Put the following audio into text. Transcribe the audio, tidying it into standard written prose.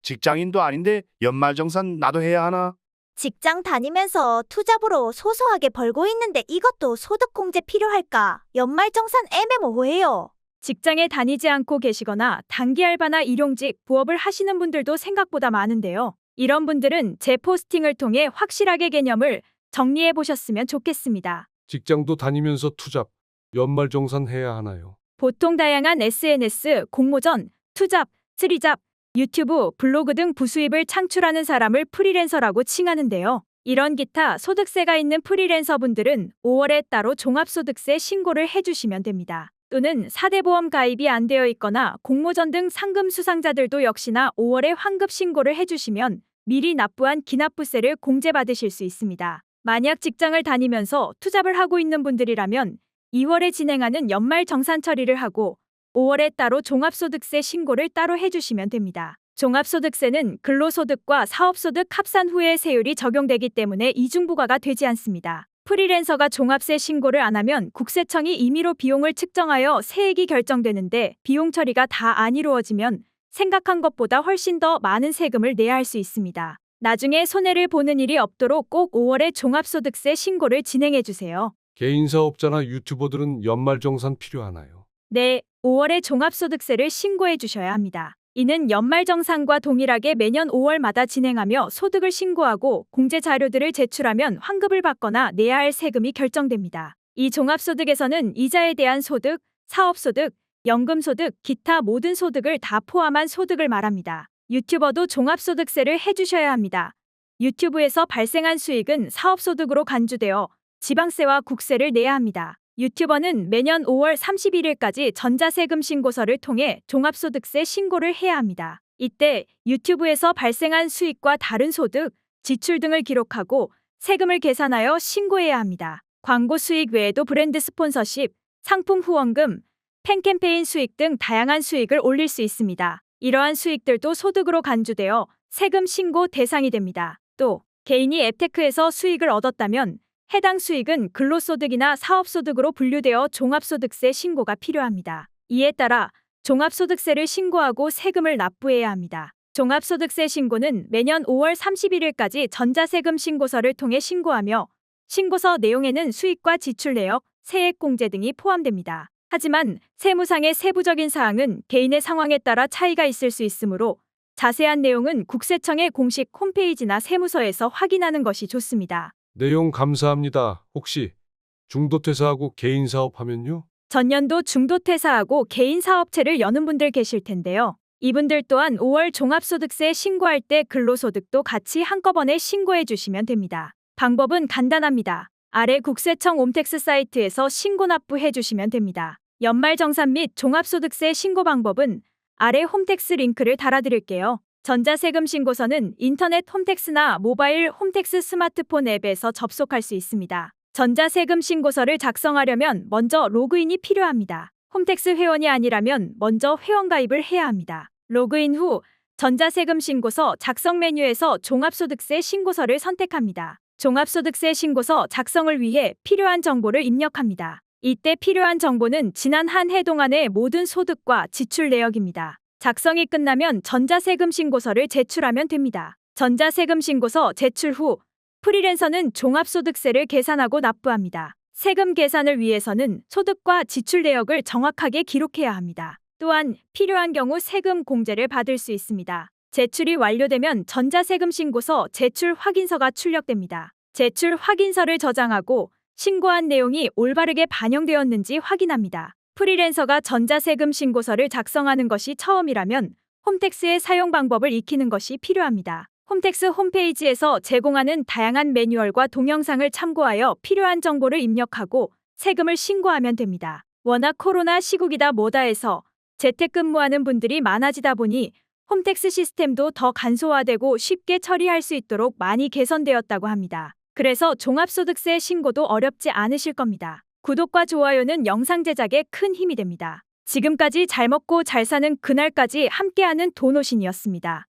직장인도 아닌데 연말정산 나도 해야 하나? 직장 다니면서 투잡으로 소소하게 벌고 있는데 이것도 소득공제 필요할까? 연말정산 애매모호해요. 직장에 다니지 않고 계시거나 단기 알바나 일용직, 부업을 하시는 분들도 생각보다 많은데요. 이런 분들은 제 포스팅을 통해 확실하게 개념을 정리해 보셨으면 좋겠습니다. 직장도 다니면서 투잡, 연말정산 해야 하나요? 보통 다양한 SNS, 공모전, 투잡, 스리잡, 유튜브, 블로그 등 부수입을 창출하는 사람을 프리랜서라고 칭하는데요. 이런 기타 소득세가 있는 프리랜서분들은 5월에 따로 종합소득세 신고를 해주시면 됩니다. 또는 4대 보험 가입이 안 되어 있거나 공모전 등 상금 수상자들도 역시나 5월에 환급 신고를 해주시면 미리 납부한 기납부세를 공제받으실 수 있습니다. 만약 직장을 다니면서 투잡을 하고 있는 분들이라면 2월에 진행하는 연말 정산 처리를 하고 5월에 따로 종합소득세 신고를 따로 해주시면 됩니다. 종합소득세는 근로소득과 사업소득 합산 후에 세율이 적용되기 때문에 이중부과가 되지 않습니다. 프리랜서가 종합세 신고를 안 하면 국세청이 임의로 비용을 측정하여 세액이 결정되는데 비용 처리가 다 안 이루어지면 생각한 것보다 훨씬 더 많은 세금을 내야 할 수 있습니다. 나중에 손해를 보는 일이 없도록 꼭 5월에 종합소득세 신고를 진행해주세요. 개인 사업자나 유튜버들은 연말정산 필요하나요? 네, 5월에 종합소득세를 신고해 주셔야 합니다. 이는 연말정산과 동일하게 매년 5월마다 진행하며 소득을 신고하고 공제 자료들을 제출하면 환급을 받거나 내야 할 세금이 결정됩니다. 이 종합소득에서는 이자에 대한 소득, 사업소득, 연금소득, 기타 모든 소득을 다 포함한 소득을 말합니다. 유튜버도 종합소득세를 해주셔야 합니다. 유튜브에서 발생한 수익은 사업소득으로 간주되어 지방세와 국세를 내야 합니다. 유튜버는 매년 5월 31일까지 전자세금 신고서를 통해 종합소득세 신고를 해야 합니다. 이때 유튜브에서 발생한 수익과 다른 소득, 지출 등을 기록하고 세금을 계산하여 신고해야 합니다. 광고 수익 외에도 브랜드 스폰서십, 상품 후원금, 팬캠페인 수익 등 다양한 수익을 올릴 수 있습니다. 이러한 수익들도 소득으로 간주되어 세금 신고 대상이 됩니다. 또 개인이 앱테크에서 수익을 얻었다면 해당 수익은 근로소득이나 사업소득으로 분류되어 종합소득세 신고가 필요합니다. 이에 따라 종합소득세를 신고하고 세금을 납부해야 합니다. 종합소득세 신고는 매년 5월 31일까지 전자세금 신고서를 통해 신고하며 신고서 내용에는 수익과 지출 내역, 세액공제 등이 포함됩니다. 하지만 세무상의 세부적인 사항은 개인의 상황에 따라 차이가 있을 수 있으므로 자세한 내용은 국세청의 공식 홈페이지나 세무서에서 확인하는 것이 좋습니다. 내용 감사합니다. 혹시 중도퇴사하고 개인 사업하면요? 전년도 중도퇴사하고 개인 사업체를 여는 분들 계실 텐데요. 이분들 또한 5월 종합소득세 신고할 때 근로소득도 같이 한꺼번에 신고해 주시면 됩니다. 방법은 간단합니다. 아래 국세청 옴택스 사이트에서 신고 납부해 주시면 됩니다. 연말정산 및 종합소득세 신고 방법은 아래 홈택스 링크를 달아드릴게요. 전자세금 신고서는 인터넷 홈택스나 모바일 홈택스 스마트폰 앱에서 접속할 수 있습니다. 전자세금 신고서를 작성하려면 먼저 로그인이 필요합니다. 홈택스 회원이 아니라면 먼저 회원 가입을 해야 합니다. 로그인 후 전자세금 신고서 작성 메뉴에서 종합소득세 신고서를 선택합니다. 종합소득세 신고서 작성을 위해 필요한 정보를 입력합니다. 이때 필요한 정보는 지난 한 해 동안의 모든 소득과 지출 내역입니다. 작성이 끝나면 전자세금 신고서를 제출하면 됩니다. 전자세금 신고서 제출 후 프리랜서는 종합소득세를 계산하고 납부합니다. 세금 계산을 위해서는 소득과 지출 내역을 정확하게 기록해야 합니다. 또한 필요한 경우 세금 공제를 받을 수 있습니다. 제출이 완료되면 전자세금 신고서 제출 확인서가 출력됩니다. 제출 확인서를 저장하고 신고한 내용이 올바르게 반영되었는지 확인합니다. 프리랜서가 전자세금 신고서를 작성하는 것이 처음이라면 홈택스의 사용 방법을 익히는 것이 필요합니다. 홈택스 홈페이지에서 제공하는 다양한 매뉴얼과 동영상을 참고하여 필요한 정보를 입력하고 세금을 신고하면 됩니다. 워낙 코로나 시국이다 뭐다 해서 재택근무하는 분들이 많아지다 보니 홈택스 시스템도 더 간소화되고 쉽게 처리할 수 있도록 많이 개선되었다고 합니다. 그래서 종합소득세 신고도 어렵지 않으실 겁니다. 구독과 좋아요는 영상 제작에 큰 힘이 됩니다. 지금까지 잘 먹고 잘 사는 그날까지 함께하는 도노신이었습니다.